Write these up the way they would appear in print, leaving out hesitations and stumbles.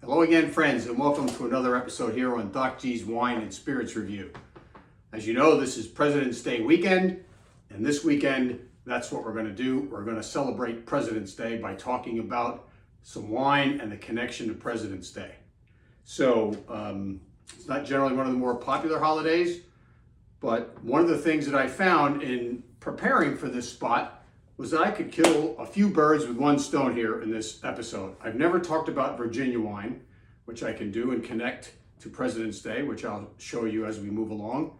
Hello again, friends, and welcome to another episode here on Doc G's Wine and Spirits Review. As you know, this is President's Day weekend, and this weekend, that's what we're going to do. We're going to celebrate President's Day by talking about some wine and the connection to President's Day. So, it's not generally one of the more popular holidays, but one of the things that I found in preparing for this spot was that I could kill a few birds with one stone here in this episode. I've never talked about Virginia wine, which I can do and connect to President's Day, which I'll show you as we move along.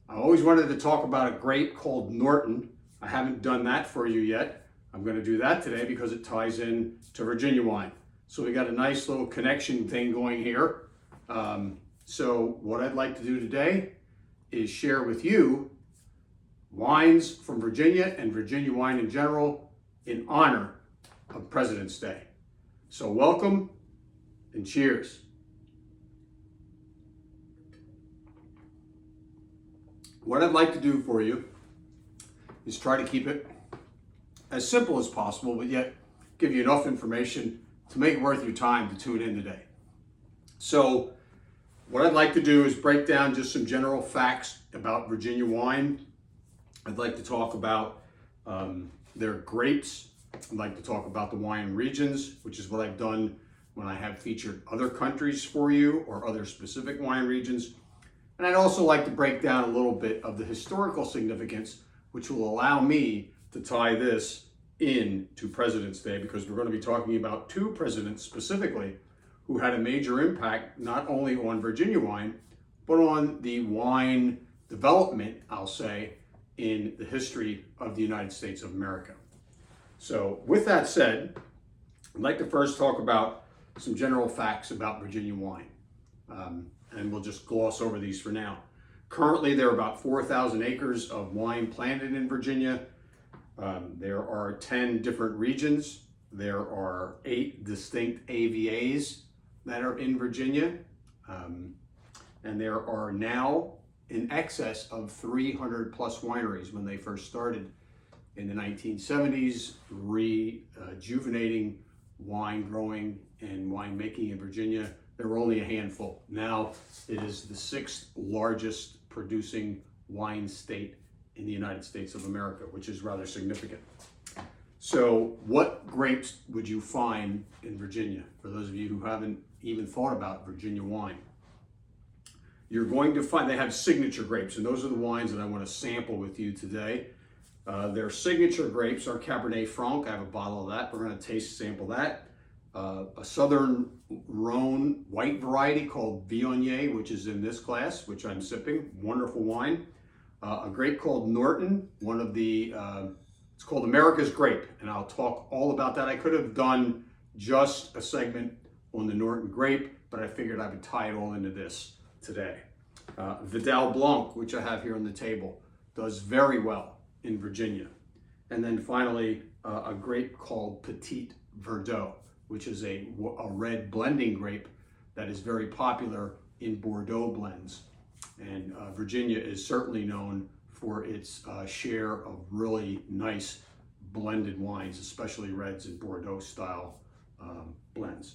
I always wanted to talk about a grape called Norton. I haven't done that for you yet. I'm going to do that today because it ties in to Virginia wine. So we got a nice little connection thing going here. So what I'd like to do today is share with you wines from Virginia and Virginia wine in general in honor of President's Day. So welcome and cheers. What I'd like to do for you is try to keep it as simple as possible, but yet give you enough information to make it worth your time to tune in today. So what I'd like to do is break down just some general facts about Virginia wine. I'd like to talk about their grapes. I'd like to talk about the wine regions, which is what I've done when I have featured other countries for you or other specific wine regions. And I'd also like to break down a little bit of the historical significance, which will allow me to tie this in to President's Day, because we're going to be talking about two presidents specifically who had a major impact not only on Virginia wine, but on the wine development, I'll say, in the history of the United States of America. So with that said, I'd like to first talk about some general facts about Virginia wine. And we'll just gloss over these for now. Currently, there are about 4,000 acres of wine planted in Virginia. There are 10 different regions. There are 8 distinct AVAs that are in Virginia. And there are now in excess of 300 plus wineries. When they first started in the 1970s, rejuvenating wine growing and winemaking in Virginia, there were only a handful. Now it is the 6th largest producing wine state in the United States of America, which is rather significant. So what grapes would you find in Virginia? For those of you who haven't even thought about Virginia wine, you're going to find they have signature grapes, and those are the wines that I want to sample with you today. Their signature grapes are Cabernet Franc. I have a bottle of that. We're going to sample that. A Southern Rhone white variety called Viognier, which is in this glass, which I'm sipping. Wonderful wine. A grape called Norton, one of the, it's called America's Grape, and I'll talk all about that. I could have done just a segment on the Norton grape, but I figured I would tie it all into this today. Vidal Blanc, which I have here on the table, does very well in Virginia. And then finally, a grape called Petit Verdot, which is a red blending grape that is very popular in Bordeaux blends. And Virginia is certainly known for its share of really nice blended wines, especially reds and Bordeaux style blends.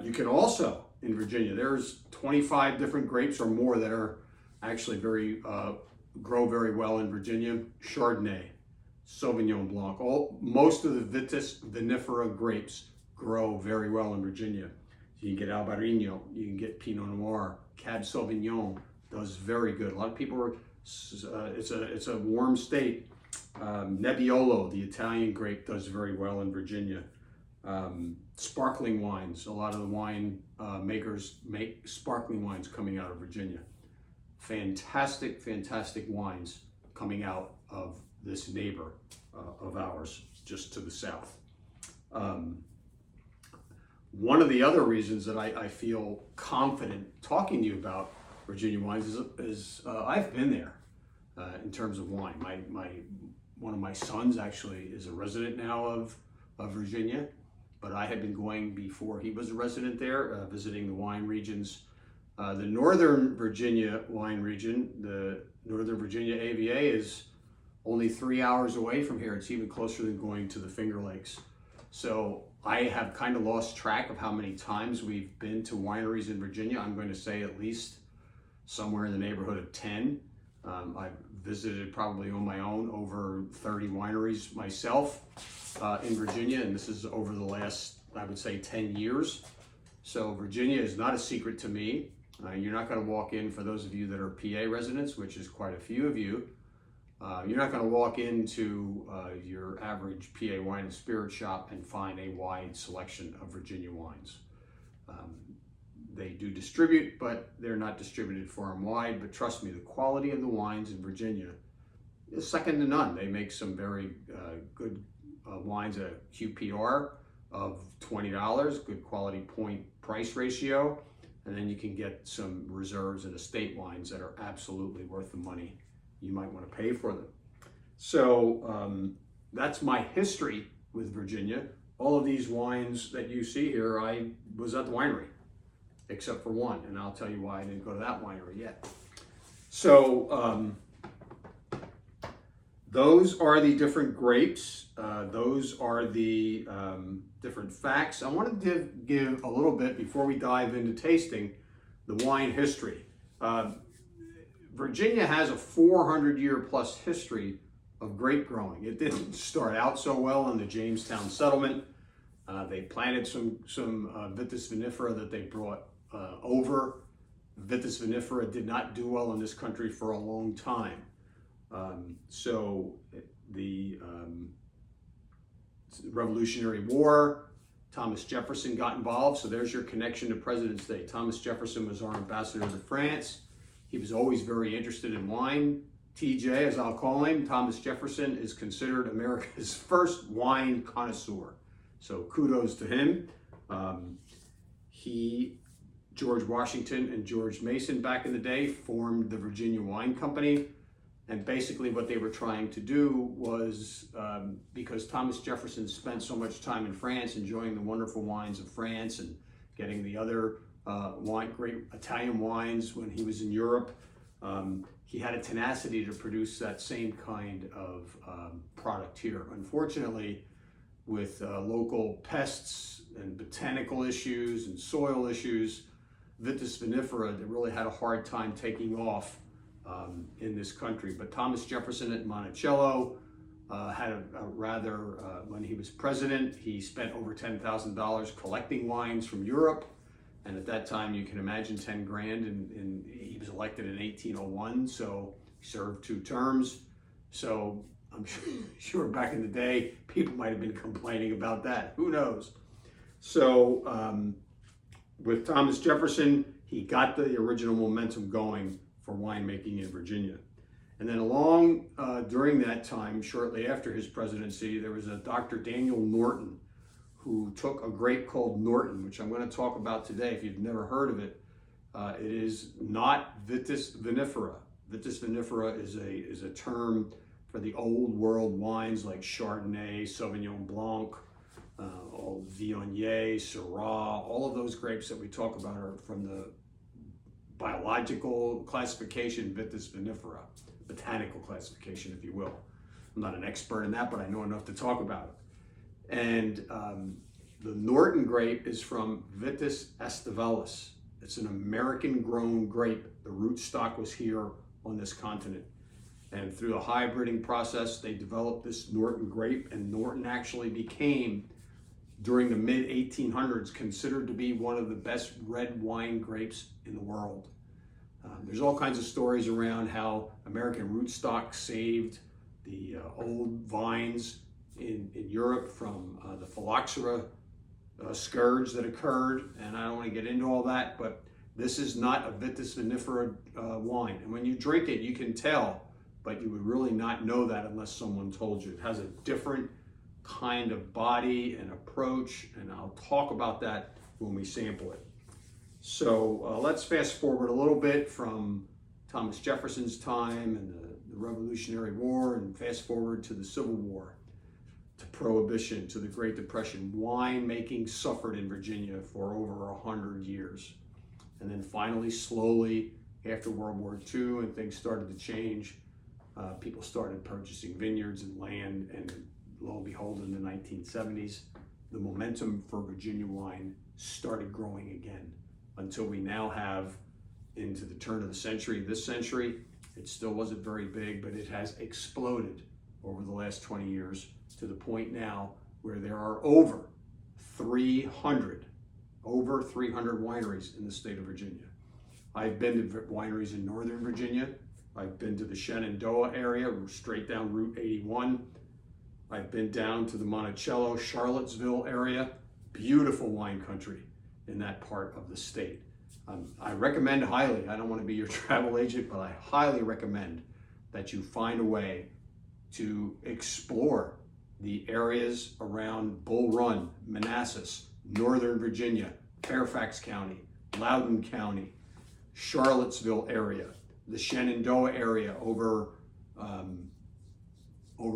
You can also, in Virginia, there's 25 different grapes or more that are actually grow very well in Virginia. Chardonnay, Sauvignon Blanc, most of the Vitis vinifera grapes grow very well in Virginia. You can get Albarino, you can get Pinot Noir, Cab Sauvignon does very good. A lot of people are, it's a warm state. Nebbiolo, the Italian grape, does very well in Virginia. Sparkling wines, a lot of the wine makers make sparkling wines coming out of Virginia. Fantastic, fantastic wines coming out of this neighbor of ours, just to the south. One of the other reasons that I feel confident talking to you about Virginia wines is I've been there in terms of wine. One of my sons actually is a resident now of Virginia, but I had been going before he was a resident there, visiting the wine regions. The Northern Virginia wine region, the Northern Virginia AVA, is only 3 hours away from here. It's even closer than going to the Finger Lakes. So I have kind of lost track of how many times we've been to wineries in Virginia. I'm going to say at least somewhere in the neighborhood of 10. I've visited probably on my own over 30 wineries myself in Virginia, and this is over the last, I would say, 10 years. So Virginia is not a secret to me. You're not going to walk in, for those of you that are PA residents, which is quite a few of you, you're not going to walk into your average PA wine and spirit shop and find a wide selection of Virginia wines. They do distribute, but they're not distributed farm-wide. But trust me, the quality of the wines in Virginia is second to none. They make some very good wines at a QPR of $20, good quality point price ratio, and then you can get some reserves and estate wines that are absolutely worth the money you might want to pay for them. So that's my history with Virginia. All of these wines that you see here, I was at the winery, except for one, and I'll tell you why I didn't go to that winery yet. So those are the different grapes. Those are the different facts. I want to give a little bit, before we dive into tasting, the wine history. Virginia has a 400-year plus history of grape growing. It didn't start out so well in the Jamestown settlement. They planted some Vitis vinifera that they brought over. Vitis vinifera did not do well in this country for a long time. So the Revolutionary War, Thomas Jefferson got involved. So there's your connection to President's Day. Thomas Jefferson was our ambassador to France. He was always very interested in wine. TJ, as I'll call him, Thomas Jefferson, is considered America's first wine connoisseur. So kudos to him. George Washington and George Mason back in the day formed the Virginia Wine Company. And basically what they were trying to do was, because Thomas Jefferson spent so much time in France enjoying the wonderful wines of France and getting the other great Italian wines when he was in Europe, he had a tenacity to produce that same kind of product here. Unfortunately, with local pests and botanical issues and soil issues, Vitis vinifera, they really had a hard time taking off in this country. But Thomas Jefferson at Monticello had when he was president, he spent over $10,000 collecting wines from Europe. And at that time, you can imagine 10 grand, and he was elected in 1801, so he served 2 terms. So I'm sure back in the day, people might have been complaining about that. Who knows? So with Thomas Jefferson, he got the original momentum going for winemaking in Virginia. And then during that time, shortly after his presidency, there was a Dr. Daniel Norton, who took a grape called Norton, which I'm going to talk about today. If you've never heard of it, it is not Vitis vinifera. Vitis vinifera is a term for the old world wines like Chardonnay, Sauvignon Blanc, Viognier, Syrah. All of those grapes that we talk about are from the biological classification Vitis vinifera, botanical classification, if you will. I'm not an expert in that, but I know enough to talk about it. And the Norton grape is from Vitis aestivalis. It's an American-grown grape. The rootstock was here on this continent. And through the hybriding process, they developed this Norton grape, and Norton actually became, during the mid-1800s, considered to be one of the best red wine grapes in the world. There's all kinds of stories around how American rootstock saved the old vines in Europe from the phylloxera scourge that occurred, and I don't want to get into all that, but this is not a Vitis vinifera wine. And when you drink it, you can tell, but you would really not know that unless someone told you. It has a different kind of body and approach, and I'll talk about that when we sample it. So let's fast forward a little bit from Thomas Jefferson's time and the Revolutionary War, and fast forward to the Civil War, to Prohibition, to the Great Depression. Winemaking suffered in Virginia for over 100 years. And then finally, slowly, after World War II and things started to change, people started purchasing vineyards and land, and lo and behold, in the 1970s, the momentum for Virginia wine started growing again until we now have, into the turn of the century, this century, it still wasn't very big, but it has exploded over the last 20 years to the point now where there are over 300 wineries in the state of Virginia. I've been to wineries in Northern Virginia. I've been to the Shenandoah area, straight down Route 81. I've been down to the Monticello, Charlottesville area. Beautiful wine country in that part of the state. I recommend highly, I don't want to be your travel agent, but I highly recommend that you find a way to explore the areas around Bull Run, Manassas, Northern Virginia, Fairfax County, Loudoun County, Charlottesville area, the Shenandoah area over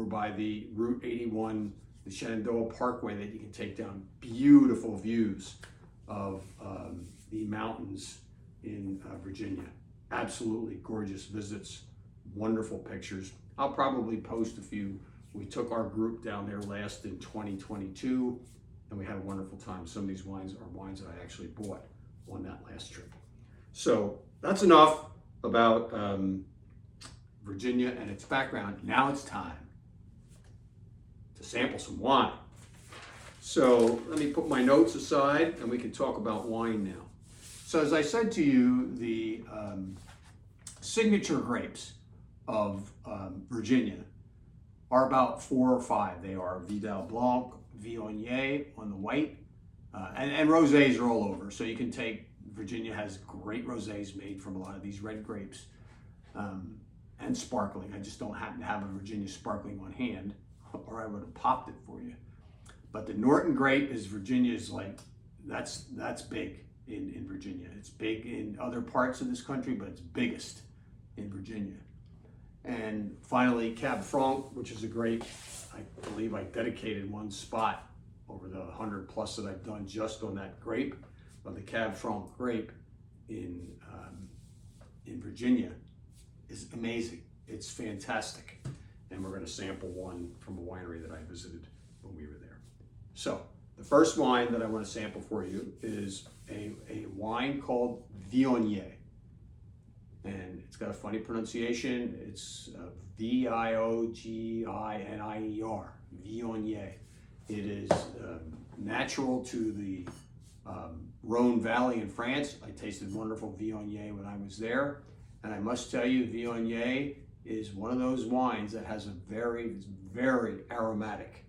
by the Route 81, the Shenandoah Parkway that you can take down. Beautiful views of the mountains in Virginia. Absolutely gorgeous visits, wonderful pictures. I'll probably post a few. We took our group down there last in 2022 and we had a wonderful time. Some of these wines are wines that I actually bought on that last trip. So that's enough about Virginia and its background. Now it's time to sample some wine. So let me put my notes aside and we can talk about wine now. So as I said to you, the signature grapes of Virginia are about 4 or 5. They are Vidal Blanc, Viognier on the white, and rosés are all over. So you can take, Virginia has great rosés made from a lot of these red grapes, and sparkling. I just don't happen to have a Virginia sparkling on hand, or I would have popped it for you. But the Norton grape is Virginia's, like, that's big in Virginia. It's big in other parts of this country, but it's biggest in Virginia. And finally, Cab Franc, which is a grape, I believe I dedicated one spot over the 100 plus that I've done just on that grape. But the Cab Franc grape in Virginia is amazing. It's fantastic. And we're going to sample one from a winery that I visited when we were there. So the first wine that I want to sample for you is a wine called Viognier. And it's got a funny pronunciation. It's Vioginier, Viognier. It is natural to the Rhone Valley in France. I tasted wonderful Viognier when I was there. And I must tell you, Viognier is one of those wines that has a very, very aromatic,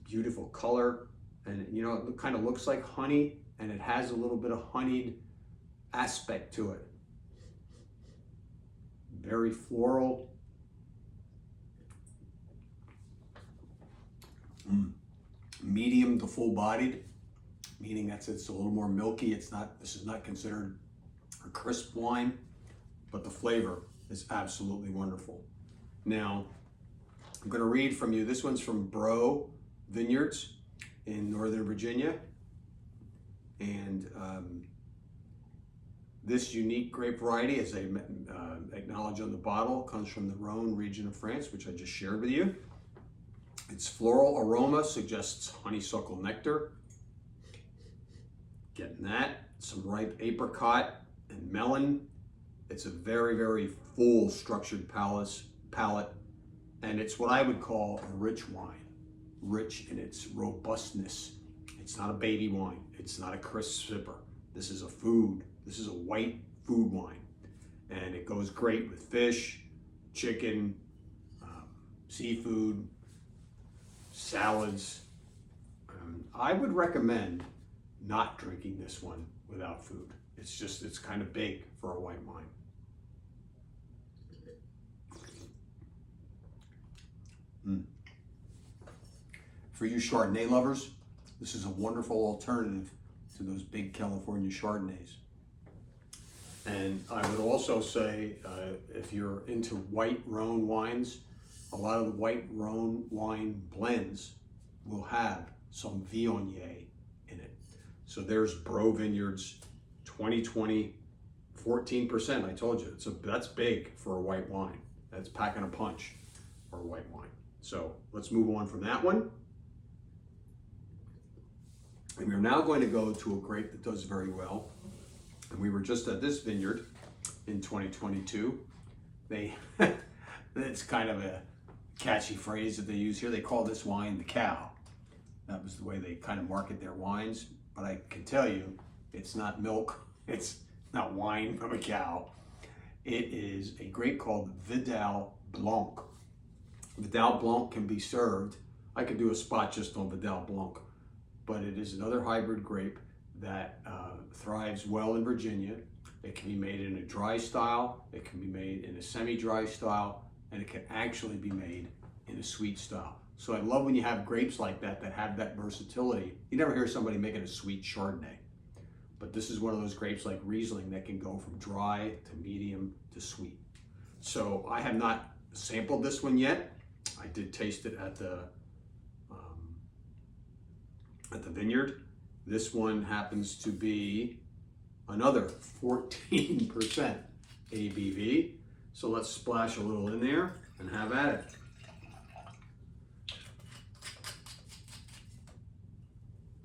beautiful color. And you know, it kind of looks like honey, and it has a little bit of honeyed aspect to it. Very floral. Medium to full bodied, meaning that it's a little more milky. This is not considered a crisp wine, but the flavor is absolutely wonderful. Now, I'm going to read from you. This one's from Bro Vineyards in Northern Virginia. And this unique grape variety, as they acknowledge on the bottle, comes from the Rhone region of France, which I just shared with you. Its floral aroma suggests honeysuckle nectar. Getting that. Some ripe apricot and melon. It's a very, very full structured palate. And it's what I would call a rich wine. Rich in its robustness. It's not a baby wine. It's not a crisp sipper. This is a food. This is a white food wine. And it goes great with fish, chicken, seafood, salads. I would recommend not drinking this one without food. It's kind of big for a white wine. For you Chardonnay lovers, this is a wonderful alternative to those big California Chardonnays. And I would also say, if you're into white Rhone wines, a lot of the white Rhone wine blends will have some Viognier in it. So there's Bro Vineyards 2020, 14%. I told you, that's big for a white wine. That's packing a punch for a white wine. So let's move on from that one. And we're now going to go to a grape that does very well. And we were just at this vineyard in 2022. It's kind of a catchy phrase that they use here. They call this wine the cow. That was the way they kind of market their wines. But I can tell you, it's not milk. It's not wine from a cow. It is a grape called Vidal Blanc. Vidal Blanc can be served. I could do a spot just on Vidal Blanc, but it is another hybrid grape that thrives well in Virginia. It can be made in a dry style, it can be made in a semi-dry style, and it can actually be made in a sweet style. So I love when you have grapes like that have that versatility. You never hear somebody making a sweet Chardonnay, but this is one of those grapes like Riesling that can go from dry to medium to sweet. So I have not sampled this one yet. I did taste it at the vineyard. This one happens to be another 14% ABV. So let's splash a little in there and have at it.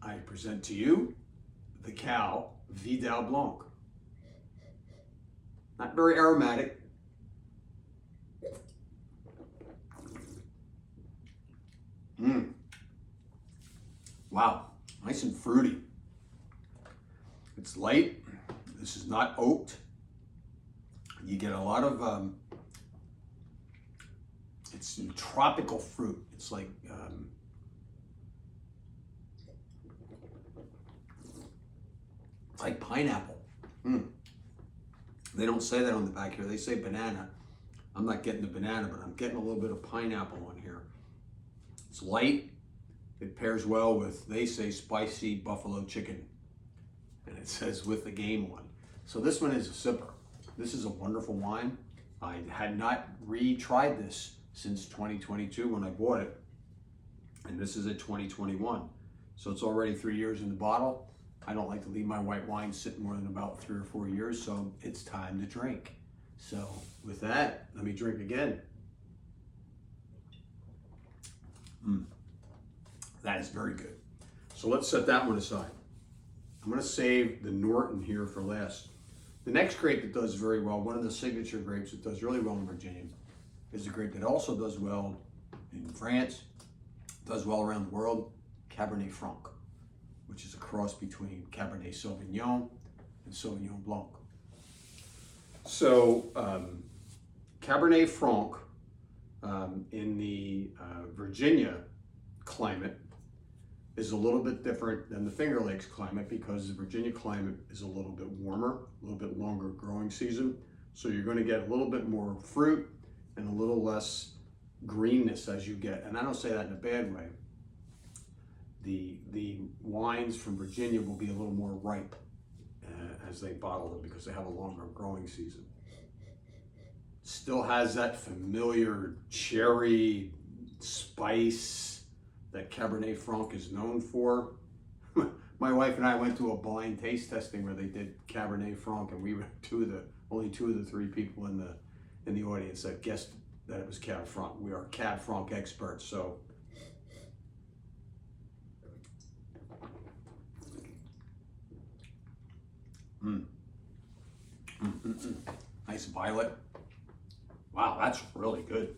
I present to you the cow Vidal Blanc. Not very aromatic. Wow, nice and fruity. It's light. This is not oaked. You get a lot of, it's tropical fruit. It's like, pineapple. They don't say that on the back here. They say banana. I'm not getting the banana, but I'm getting a little bit of pineapple on here. It's light. It pairs well with, they say, spicy buffalo chicken. And it says with the game one. So this one is a sipper. This is a wonderful wine. I had not retried this since 2022 when I bought it. And this is a 2021. So it's already 3 years in the bottle. I don't like to leave my white wine sit more than about 3 or 4 years, so it's time to drink. So with that, let me drink again. That is very good. So let's set that one aside. I'm gonna save the Norton here for last. The next grape that does very well, one of the signature grapes that does really well in Virginia, is a grape that also does well in France, does well around the world, Cabernet Franc, which is a cross between Cabernet Sauvignon and Sauvignon Blanc. So Cabernet Franc in the Virginia climate is a little bit different than the Finger Lakes climate because the Virginia climate is a little bit warmer, a little bit longer growing season. So you're going to get a little bit more fruit and a little less greenness as you get. And I don't say that in a bad way. The wines from Virginia will be a little more ripe as they bottle them because they have a longer growing season. Still has that familiar cherry spice that Cabernet Franc is known for. My wife and I went to a blind taste testing where they did Cabernet Franc, and we were only two of the three people in the audience that guessed that it was Cab Franc. We are Cab Franc experts, so. Nice violet. Wow, that's really good.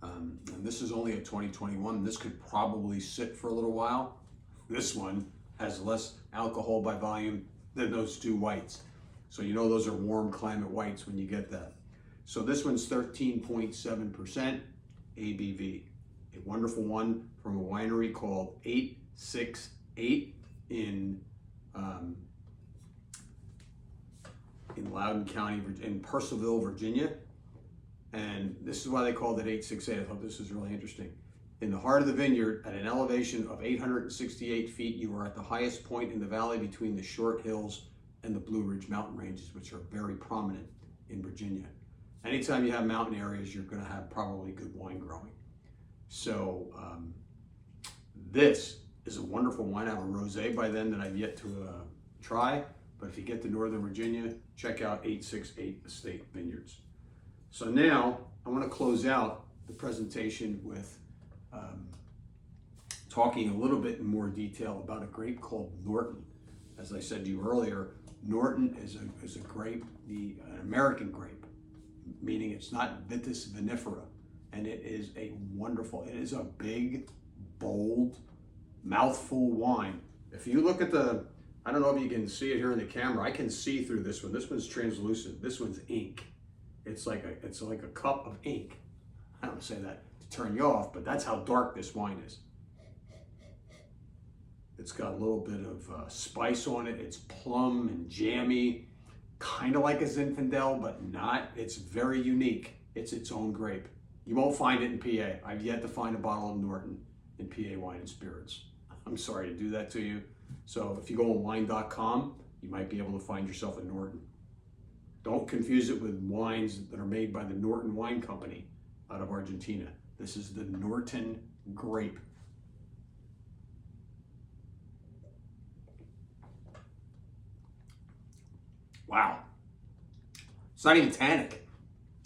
And this is only a 2021. This could probably sit for a little while. This one has less alcohol by volume than those two whites. So you know those are warm climate whites when you get that. So this one's 13.7% ABV. A wonderful one from a winery called 868 in Loudoun County, in Purcellville, Virginia. And this is why they called it 868. I thought this was really interesting. In the heart of the vineyard, at an elevation of 868 feet, you are at the highest point in the valley between the Short Hills and the Blue Ridge Mountain Ranges, which are very prominent in Virginia. Anytime you have mountain areas, you're going to have probably good wine growing. So this is a wonderful wine. I have a rosé by then that I've yet to try. But if you get to Northern Virginia, check out 868 Estate Vineyards. So now I want to close out the presentation with talking a little bit in more detail about a grape called Norton. As I said to you earlier, Norton is a grape, an American grape, meaning it's not Vitis vinifera, and it is it is a big, bold, mouthful wine. If you look at I don't know if you can see it here in the camera. I can see through this one. This one's translucent. This one's ink. It's like a cup of ink. I don't say that to turn you off, but that's how dark this wine is. It's got a little bit of spice on it. It's plum and jammy, kind of like a Zinfandel, but not. It's very unique. It's its own grape. You won't find it in PA. I've yet to find a bottle of Norton in PA Wine and Spirits. I'm sorry to do that to you. So if you go on wine.com, you might be able to find yourself a Norton. Don't confuse it with wines that are made by the Norton Wine Company out of Argentina. This is the Norton grape. Wow. It's not even tannic.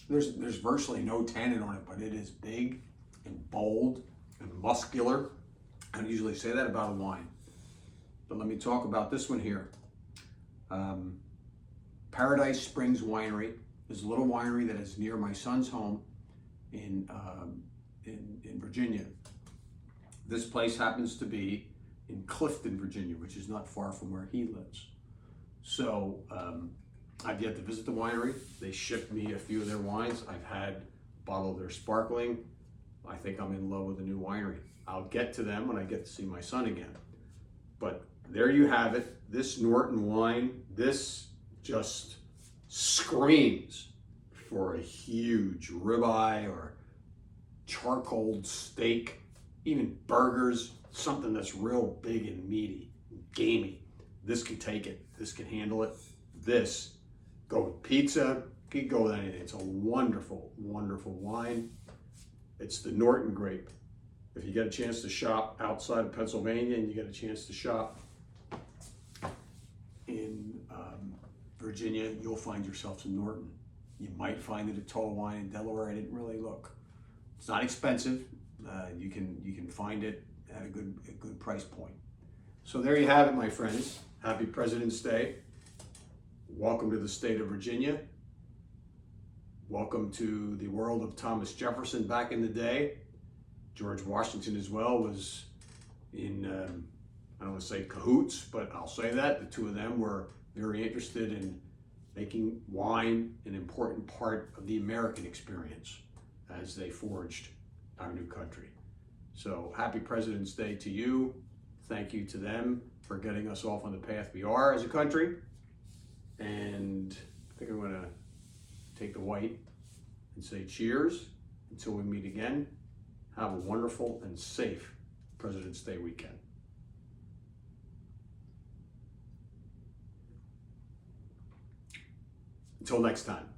There's virtually no tannin on it, but it is big and bold and muscular. I don't usually say that about a wine. But let me talk about this one here. Paradise Springs Winery is a little winery that is near my son's home in Virginia. This place happens to be in Clifton, Virginia, which is not far from where he lives. So I've yet to visit the winery. They shipped me a few of their wines. I've had a bottle of their sparkling. I think I'm in love with the new winery. I'll get to them when I get to see my son again. But there you have it. This Norton wine, this just screams for a huge ribeye or charcoal steak, even burgers, something that's real big and meaty, gamey. This can take it. This can handle it. This, go with pizza, could go with anything. It's a wonderful, wonderful wine. It's the Norton grape. If you get a chance to shop outside of Pennsylvania and you get a chance to shop in Virginia, you'll find yourself some Norton. You might find it at Total Wine in Delaware. I didn't really look. It's not expensive. You can find it at a good price point. So there you have it, my friends. Happy President's Day. Welcome to the state of Virginia. Welcome to the world of Thomas Jefferson back in the day. George Washington as well was in, I don't want to say cahoots, but I'll say that. The two of them were very interested in making wine an important part of the American experience as they forged our new country. So happy President's Day to you. Thank you to them for getting us off on the path we are as a country. And I think I'm going to take the white and say cheers until we meet again. Have a wonderful and safe President's Day weekend. Until next time.